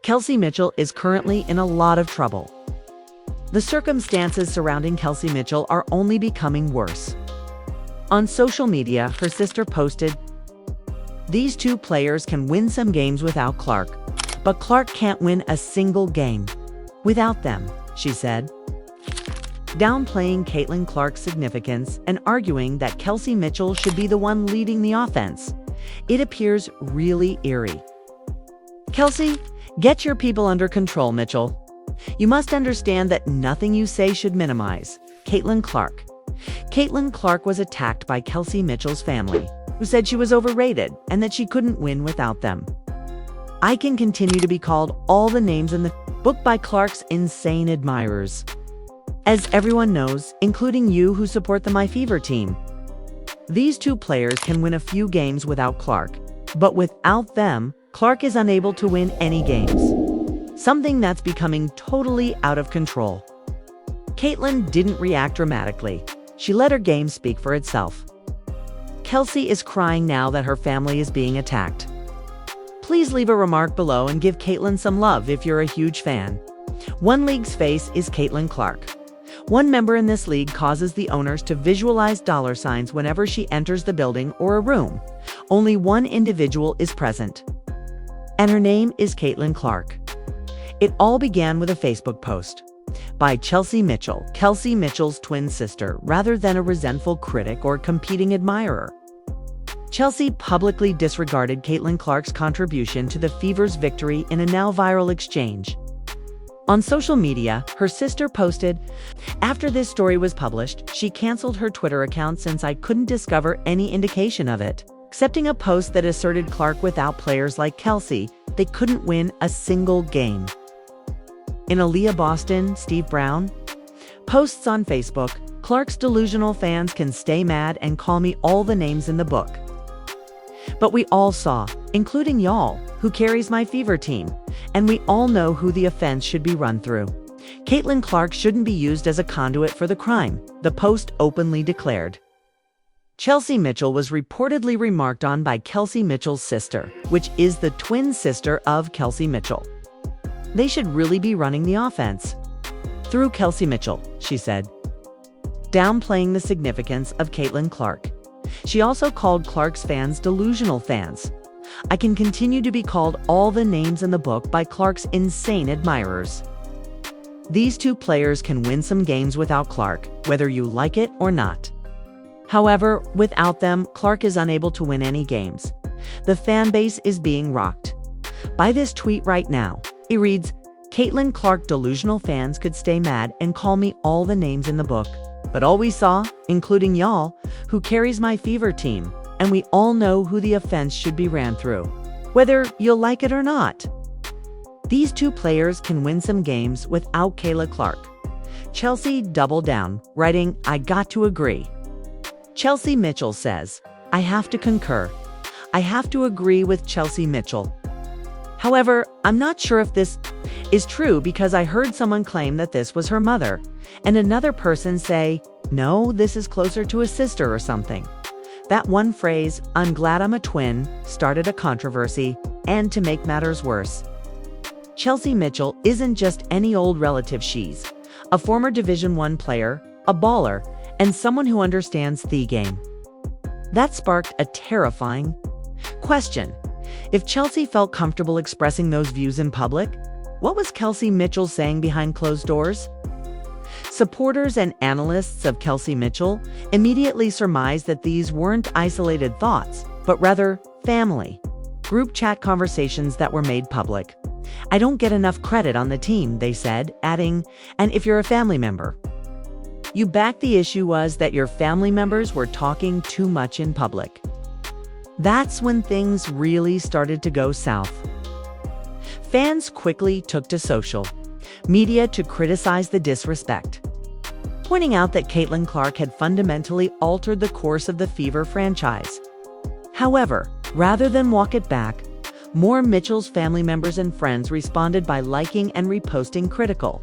Kelsey Mitchell is currently in a lot of trouble. The circumstances surrounding Kelsey Mitchell are only becoming worse. On social media, her sister posted, "These two players can win some games without Clark, but Clark can't win a single game without them," she said, downplaying Caitlin Clark's significance and arguing that Kelsey Mitchell should be the one leading the offense. It appears really eerie. "Kelsey, get your people under control, Mitchell. You must understand that nothing you say should minimize." Caitlin Clark. Caitlin Clark was attacked by Kelsey Mitchell's family, who said she was overrated and that she couldn't win without them. "I can continue to be called all the names in the book by Clark's insane admirers. As everyone knows, including you who support the My Fever team. These two players can win a few games without Clark, but without them, Clark is unable to win any games. Something that's becoming totally out of control." Caitlin didn't react dramatically. She let her game speak for itself. Kelsey is crying now that her family is being attacked. Please leave a remark below and give Caitlin some love if you're a huge fan. One league's face is Caitlin Clark. One member in this league causes the owners to visualize dollar signs whenever she enters the building or a room. Only one individual is present, and her name is Caitlin Clark. It all began with a Facebook post by Kelsey Mitchell, Kelsey Mitchell's twin sister, rather than a resentful critic or competing admirer. Kelsey publicly disregarded Caitlin Clark's contribution to the Fever's victory in a now viral exchange. On social media, her sister posted, "After this story was published, she canceled her Twitter account since I couldn't discover any indication of it, accepting a post that asserted Clark without players like Kelsey, they couldn't win a single game." In Aaliyah Boston, Steve Brown posts on Facebook, "Clark's delusional fans can stay mad and call me all the names in the book. But we all saw, including y'all, who carries my Fever team, and we all know who the offense should be run through. Caitlin Clark shouldn't be used as a conduit for the crime," the post openly declared. Kelsey Mitchell was reportedly remarked on by Kelsey Mitchell's sister, which is the twin sister of Kelsey Mitchell. "They should really be running the offense through Kelsey Mitchell," she said, downplaying the significance of Caitlin Clark. She also called Clark's fans delusional fans. "I can continue to be called all the names in the book by Clark's insane admirers. These two players can win some games without Clark, whether you like it or not. However, without them, Clark is unable to win any games. The fan base is being rocked by this tweet right now." It reads, "Caitlin Clark delusional fans could stay mad and call me all the names in the book. But all we saw, including y'all, who carries my Fever team, and we all know who the offense should be ran through, whether you'll like it or not. These two players can win some games without Caitlin Clark." Kelsey doubled down, writing, "I got to agree." Kelsey Mitchell says, "I have to concur. I have to agree with Kelsey Mitchell. However, I'm not sure if this is true because I heard someone claim that this was her mother, and another person say, no, this is closer to a sister or something. That one phrase, 'I'm glad I'm a twin,' started a controversy, and to make matters worse, Kelsey Mitchell isn't just any old relative. She's a former Division I player, a baller, and someone who understands the game." That sparked a terrifying question. If Kelsey felt comfortable expressing those views in public, what was Kelsey Mitchell saying behind closed doors? Supporters and analysts of Kelsey Mitchell immediately surmised that these weren't isolated thoughts, but rather family group chat conversations that were made public. "I don't get enough credit on the team," they said, adding, "and if you're a family member, you back the issue was that your family members were talking too much in public." That's when things really started to go south. Fans quickly took to social media to criticize the disrespect, pointing out that Caitlin Clark had fundamentally altered the course of the Fever franchise. However, rather than walk it back, more Mitchell's family members and friends responded by liking and reposting critical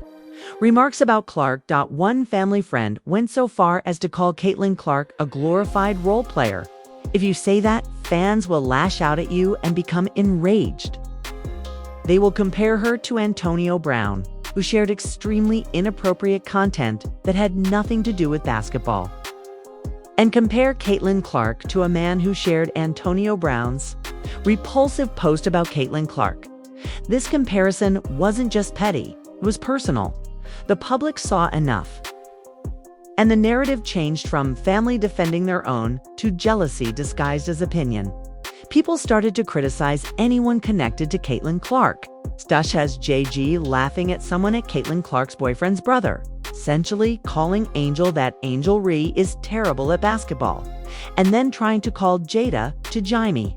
remarks about Clark. One family friend went so far as to call Caitlin Clark a glorified role player. "If you say that, fans will lash out at you and become enraged." They will compare her to Antonio Brown, who shared extremely inappropriate content that had nothing to do with basketball. And compare Caitlin Clark to a man who shared Antonio Brown's repulsive post about Caitlin Clark. This comparison wasn't just petty, it was personal. The public saw enough. And the narrative changed from family defending their own to jealousy disguised as opinion. People started to criticize anyone connected to Caitlin Clark. Stush has JG laughing at someone at Caitlin Clark's boyfriend's brother, essentially calling Angel that Angel Ree is terrible at basketball, and then trying to call Jada to Jaime.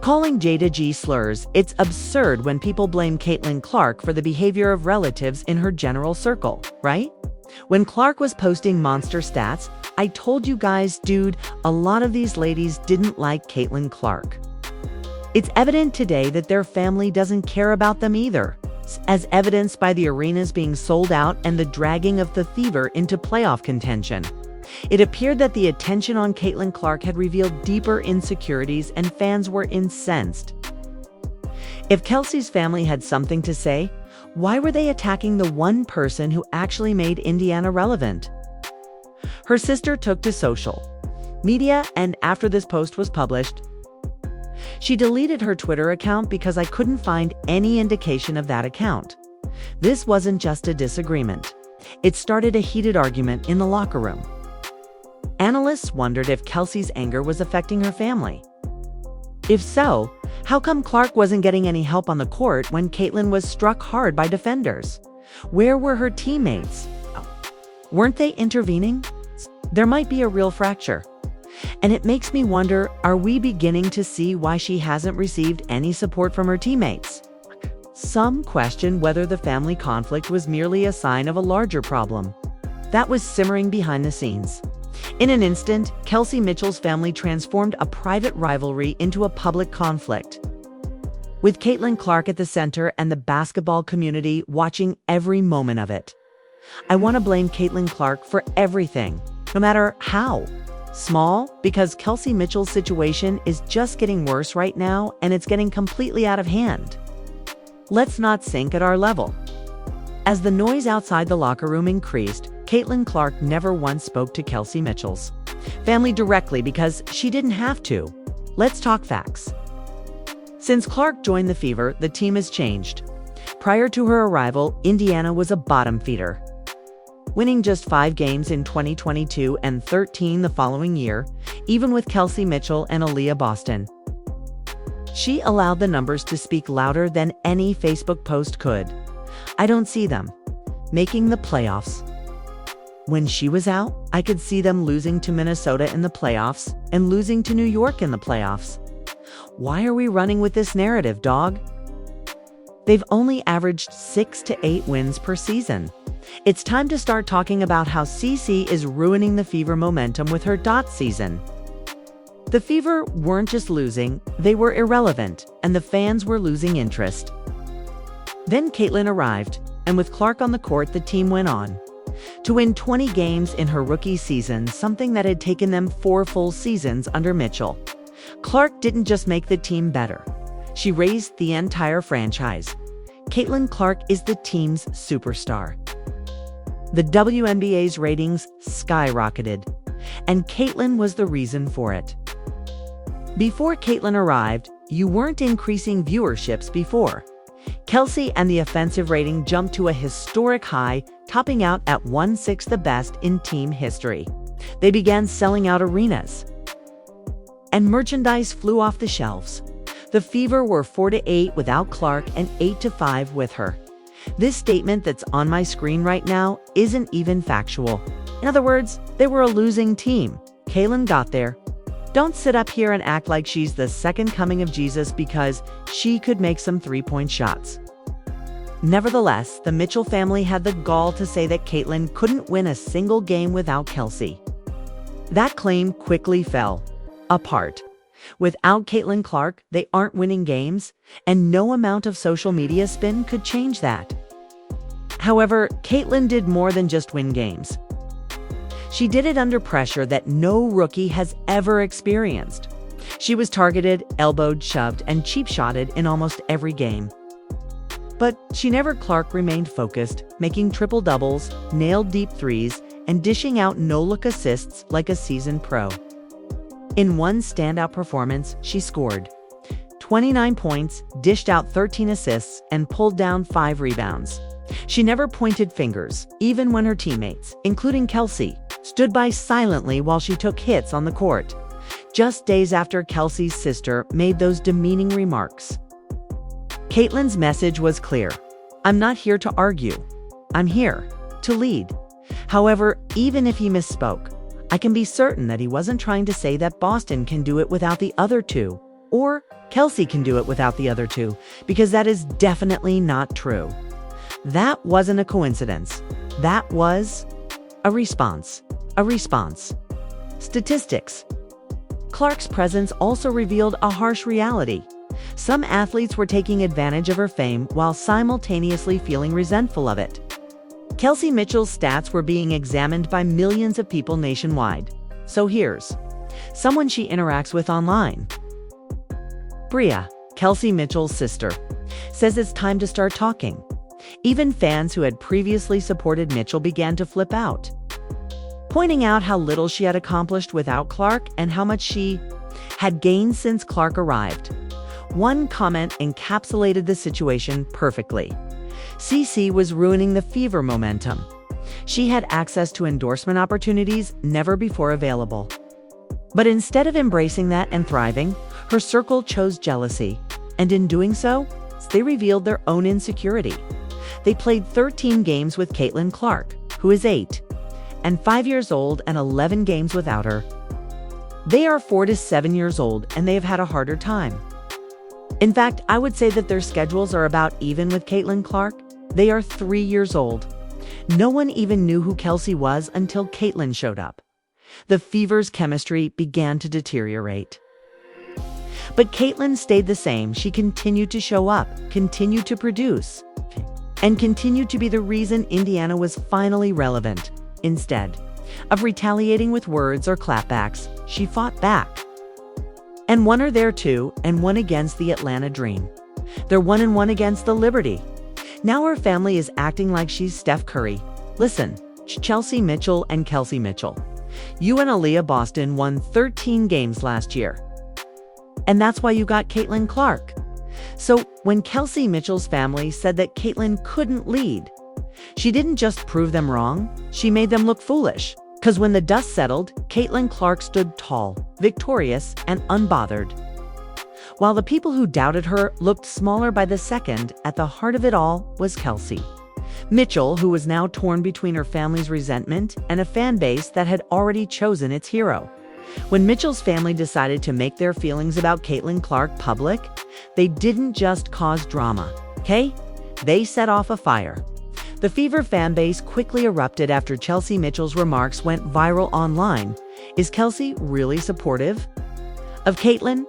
Calling Jada G slurs, it's absurd when people blame Caitlin Clark for the behavior of relatives in her general circle, right? When Clark was posting monster stats, I told you guys, dude, a lot of these ladies didn't like Caitlin Clark. It's evident today that their family doesn't care about them either, as evidenced by the arenas being sold out and the dragging of the Fever into playoff contention. It appeared that the attention on Caitlin Clark had revealed deeper insecurities and fans were incensed. If Kelsey's family had something to say, why were they attacking the one person who actually made Indiana relevant? Her sister took to social media, and after this post was published, she deleted her Twitter account because I couldn't find any indication of that account. This wasn't just a disagreement. It started a heated argument in the locker room. Analysts wondered if Kelsey's anger was affecting her family. If so, how come Clark wasn't getting any help on the court when Caitlin was struck hard by defenders? Where were her teammates? Weren't they intervening? There might be a real fracture. And it makes me wonder, are we beginning to see why she hasn't received any support from her teammates? Some question whether the family conflict was merely a sign of a larger problem that was simmering behind the scenes. In an instant, Kelsey Mitchell's family transformed a private rivalry into a public conflict, with Caitlin Clark at the center and the basketball community watching every moment of it. I want to blame Caitlin Clark for everything, no matter how small, because Kelsey Mitchell's situation is just getting worse right now, and it's getting completely out of hand. Let's not sink at our level. As the noise outside the locker room increased, Caitlin Clark never once spoke to Kelsey Mitchell's family directly because she didn't have to. Let's talk facts. Since Clark joined the Fever, the team has changed. Prior to her arrival, Indiana was a bottom feeder, winning just 5 games in 2022 and 13 the following year, even with Kelsey Mitchell and Aaliyah Boston. She allowed the numbers to speak louder than any Facebook post could. I don't see them making the playoffs. When she was out, I could see them losing to Minnesota in the playoffs and losing to New York in the playoffs. Why are we running with this narrative, dog? They've only averaged 6 to 8 wins per season. It's time to start talking about how CC is ruining the Fever momentum with her season. The Fever weren't just losing, they were irrelevant, and the fans were losing interest. Then Caitlin arrived, and with Clark on the court, the team went on to win 20 games in her rookie season, something that had taken them 4 full seasons under Mitchell. Clark didn't just make the team better, she raised the entire franchise. Caitlin Clark is the team's superstar. The WNBA's ratings skyrocketed, and Caitlin was the reason for it. Before Caitlin arrived, you weren't increasing viewerships before. Kelsey and the offensive rating jumped to a historic high, topping out at 1/6 the best in team history. They began selling out arenas, and merchandise flew off the shelves. The Fever were 4-8 without Clark and 8-5 with her. This statement that's on my screen right now isn't even factual. In other words, they were a losing team. Caitlin got there. Don't sit up here and act like she's the second coming of Jesus because she could make some 3-point shots. Nevertheless, the Mitchell family had the gall to say that Caitlin couldn't win a single game without Kelsey. That claim quickly fell apart. Without Caitlin Clark, they aren't winning games, and no amount of social media spin could change that. However, Caitlin did more than just win games. She did it under pressure that no rookie has ever experienced. She was targeted, elbowed, shoved, and cheap-shotted in almost every game. But she never. Clark remained focused, making triple doubles, nailed deep threes, and dishing out no-look assists like a seasoned pro. In one standout performance, she scored 29 points, dished out 13 assists, and pulled down 5 rebounds. She never pointed fingers, even when her teammates, including Kelsey, stood by silently while she took hits on the court. Just days after Kelsey's sister made those demeaning remarks, Caitlin's message was clear. "I'm not here to argue. I'm here to lead." However, even if he misspoke, I can be certain that he wasn't trying to say that Boston can do it without the other two, or Kelsey can do it without the other two, because that is definitely not true. That wasn't a coincidence. That was a response. A response. Statistics. Clark's presence also revealed a harsh reality. Some athletes were taking advantage of her fame while simultaneously feeling resentful of it. Kelsey Mitchell's stats were being examined by millions of people nationwide. So here's someone she interacts with online. Bria, Kelsey Mitchell's sister, says it's time to start talking. Even fans who had previously supported Mitchell began to flip out, pointing out how little she had accomplished without Clark and how much she had gained since Clark arrived. One comment encapsulated the situation perfectly. CC was ruining the Fever momentum. She had access to endorsement opportunities never before available. But instead of embracing that and thriving, her circle chose jealousy. And in doing so, they revealed their own insecurity. They played 13 games with Caitlin Clark, who is 8, and 5 years old, and 11 games without her. They are 4 to 7 years old, and they have had a harder time. In fact, I would say that their schedules are about even with Caitlin Clark. They are 3 years old. No one even knew who Kelsey was until Caitlin showed up. The Fever's chemistry began to deteriorate. But Caitlin stayed the same. She continued to show up, continued to produce, and continued to be the reason Indiana was finally relevant. Instead of retaliating with words or clapbacks, she fought back. And won her there too, and won against the Atlanta Dream. They're 1-1 against the Liberty. Now her family is acting like she's Steph Curry. Listen, Chelsea Mitchell and Kelsey Mitchell. You and Aaliyah Boston won 13 games last year. And that's why you got Caitlin Clark. So when Kelsey Mitchell's family said that Caitlin couldn't lead, she didn't just prove them wrong, she made them look foolish. Because when the dust settled, Caitlin Clark stood tall, victorious, and unbothered. While the people who doubted her looked smaller by the second, at the heart of it all was Kelsey Mitchell, who was now torn between her family's resentment and a fan base that had already chosen its hero. When Mitchell's family decided to make their feelings about Caitlin Clark public, they didn't just cause drama, okay? They set off a fire. The Fever fan base quickly erupted after Chelsea Mitchell's remarks went viral online. Is Kelsey really supportive of Caitlin?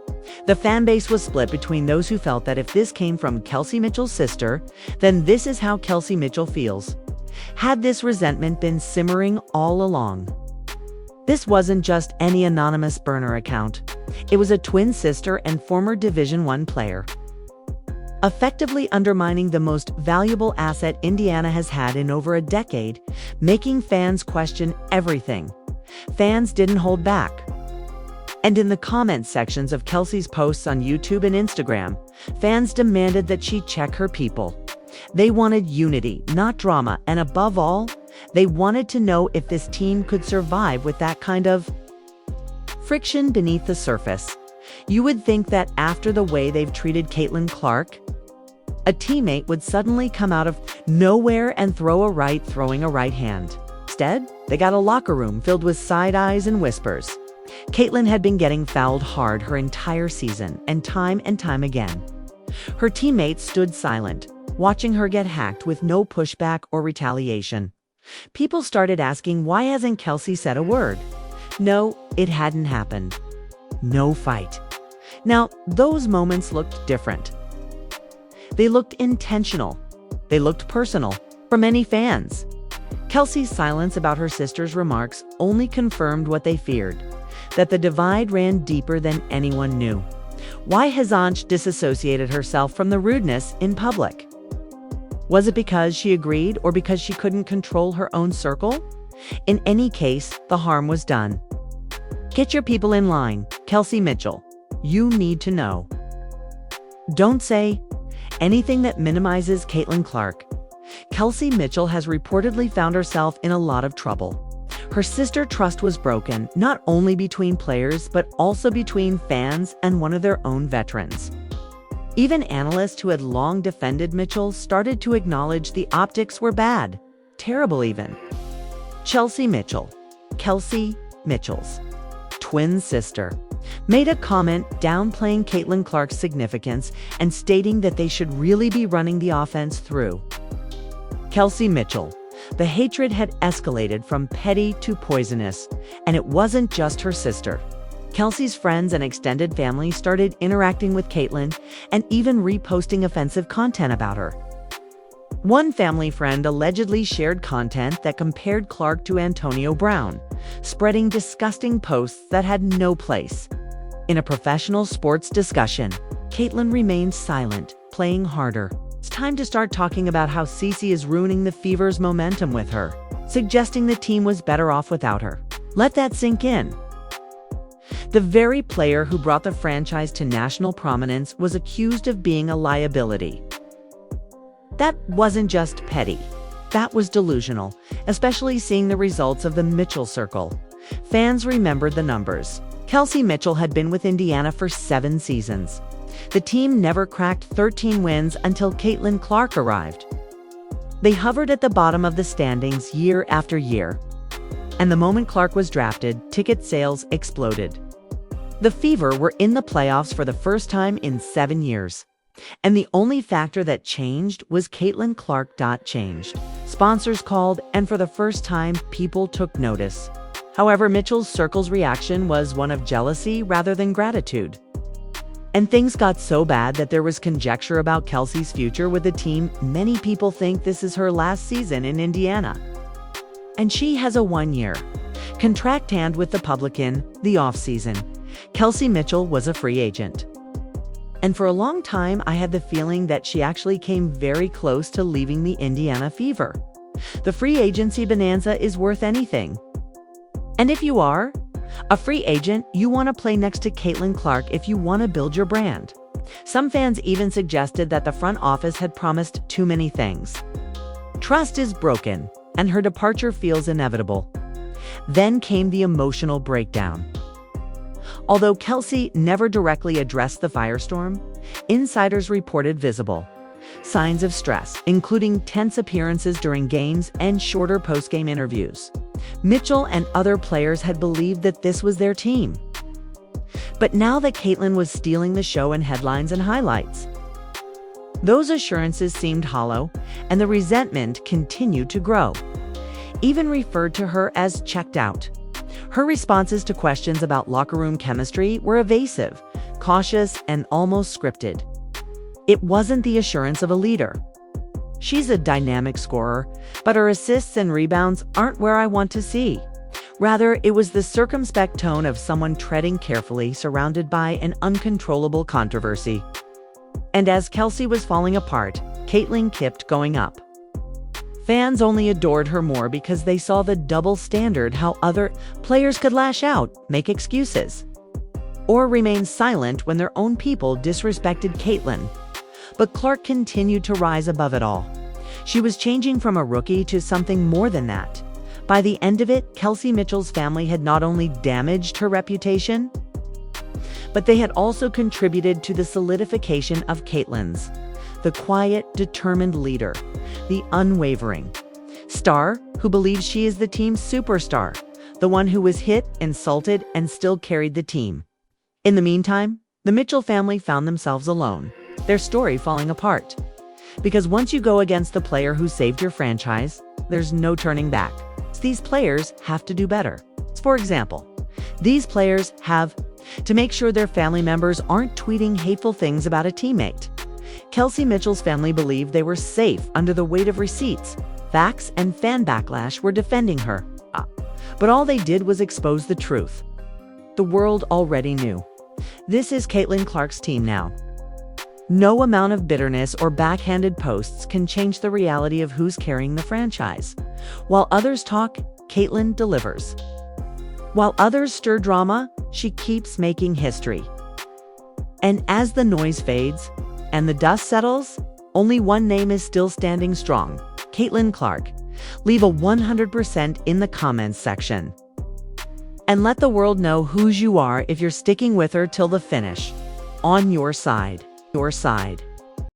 The fan base was split between those who felt that if this came from Kelsey Mitchell's sister, then this is how Kelsey Mitchell feels. Had this resentment been simmering all along? This wasn't just any anonymous burner account. It was a twin sister and former Division I player, effectively undermining the most valuable asset Indiana has had in over a decade, making fans question everything. Fans didn't hold back. And in the comment sections of Kelsey's posts on YouTube and Instagram, fans demanded that she check her people. They wanted unity, not drama, and above all, they wanted to know if this team could survive with that kind of friction beneath the surface. You would think that after the way they've treated Caitlin Clark, a teammate would suddenly come out of nowhere and throwing a right hand. Instead, they got a locker room filled with side eyes and whispers. Caitlin had been getting fouled hard her entire season, and time again. Her teammates stood silent, watching her get hacked with no pushback or retaliation. People started asking, why hasn't Kelsey said a word? No, it hadn't happened. No fight. Now, those moments looked different. They looked intentional. They looked personal for many fans. Kelsey's silence about her sister's remarks only confirmed what they feared, that the divide ran deeper than anyone knew. Why hasn't she disassociated herself from the rudeness in public? Was it because she agreed or because she couldn't control her own circle? In any case, the harm was done. Get your people in line, Kelsey Mitchell. You need to know. Don't say anything that minimizes Caitlin Clark. Kelsey Mitchell has reportedly found herself in a lot of trouble. Her sister trust was broken, not only between players, but also between fans and one of their own veterans. Even analysts who had long defended Mitchell started to acknowledge the optics were bad, terrible even. Kelsey Mitchell's twin sister, made a comment downplaying Caitlin Clark's significance and stating that they should really be running the offense through Kelsey Mitchell. The hatred had escalated from petty to poisonous, and it wasn't just her sister. Kelsey's friends and extended family started interacting with Caitlin and even reposting offensive content about her. One family friend allegedly shared content that compared Clark to Antonio Brown, spreading disgusting posts that had no place. In a professional sports discussion, Caitlin remained silent, playing harder. It's time to start talking about how Cece is ruining the Fever's momentum with her, suggesting the team was better off without her. Let that sink in. The very player who brought the franchise to national prominence was accused of being a liability. That wasn't just petty. That was delusional, especially seeing the results of the Mitchell circle. Fans remembered the numbers. Kelsey Mitchell had been with Indiana for 7 seasons. The team never cracked 13 wins until Caitlin Clark arrived. They hovered at the bottom of the standings year after year. And the moment Clark was drafted, ticket sales exploded. The Fever were in the playoffs for the first time in 7 years. And the only factor that changed was Caitlin Clark. Changed. Sponsors called, and for the first time, people took notice. However, Mitchell's circle's reaction was one of jealousy rather than gratitude. And things got so bad that there was conjecture about Kelsey's future with the team. Many people think this is her last season in Indiana. And she has a 1-year contract hand with the Publican, the offseason. Kelsey Mitchell was a free agent. And for a long time, I had the feeling that she actually came very close to leaving the Indiana Fever. The free agency bonanza is worth anything. And if you are a free agent, you want to play next to Caitlin Clark if you want to build your brand. Some fans even suggested that the front office had promised too many things. Trust is broken, and her departure feels inevitable. Then came the emotional breakdown. Although Kelsey never directly addressed the firestorm, insiders reported visible signs of stress, including tense appearances during games and shorter post-game interviews. Mitchell and other players had believed that this was their team. But now that Caitlin was stealing the show in headlines and highlights, those assurances seemed hollow, and the resentment continued to grow. Even referred to her as checked out. Her responses to questions about locker room chemistry were evasive, cautious, and almost scripted. It wasn't the assurance of a leader. She's a dynamic scorer, but her assists and rebounds aren't where I want to see. Rather, it was the circumspect tone of someone treading carefully, surrounded by an uncontrollable controversy. And as Kelsey was falling apart, Caitlin kept going up. Fans only adored her more because they saw the double standard, how other players could lash out, make excuses, or remain silent when their own people disrespected Caitlin. But Clark continued to rise above it all. She was changing from a rookie to something more than that. By the end of it, Kelsey Mitchell's family had not only damaged her reputation, but they had also contributed to the solidification of Caitlin's. The quiet, determined leader, the unwavering star who believes she is the team's superstar, the one who was hit, insulted, and still carried the team. In the meantime, the Mitchell family found themselves alone, their story falling apart. Because once you go against the player who saved your franchise, there's no turning back. These players have to do better. For example, these players have to make sure their family members aren't tweeting hateful things about a teammate. Kelsey Mitchell's family believed they were safe under the weight of receipts, facts, and fan backlash were defending her. But all they did was expose the truth. The world already knew. This is Caitlin Clark's team now. No amount of bitterness or backhanded posts can change the reality of who's carrying the franchise. While others talk, Caitlyn delivers. While others stir drama, she keeps making history. And as the noise fades and the dust settles, only one name is still standing strong: Caitlyn Clark. Leave a 100% in the comments section. And let the world know whose you are if you're sticking with her till the finish. On your side.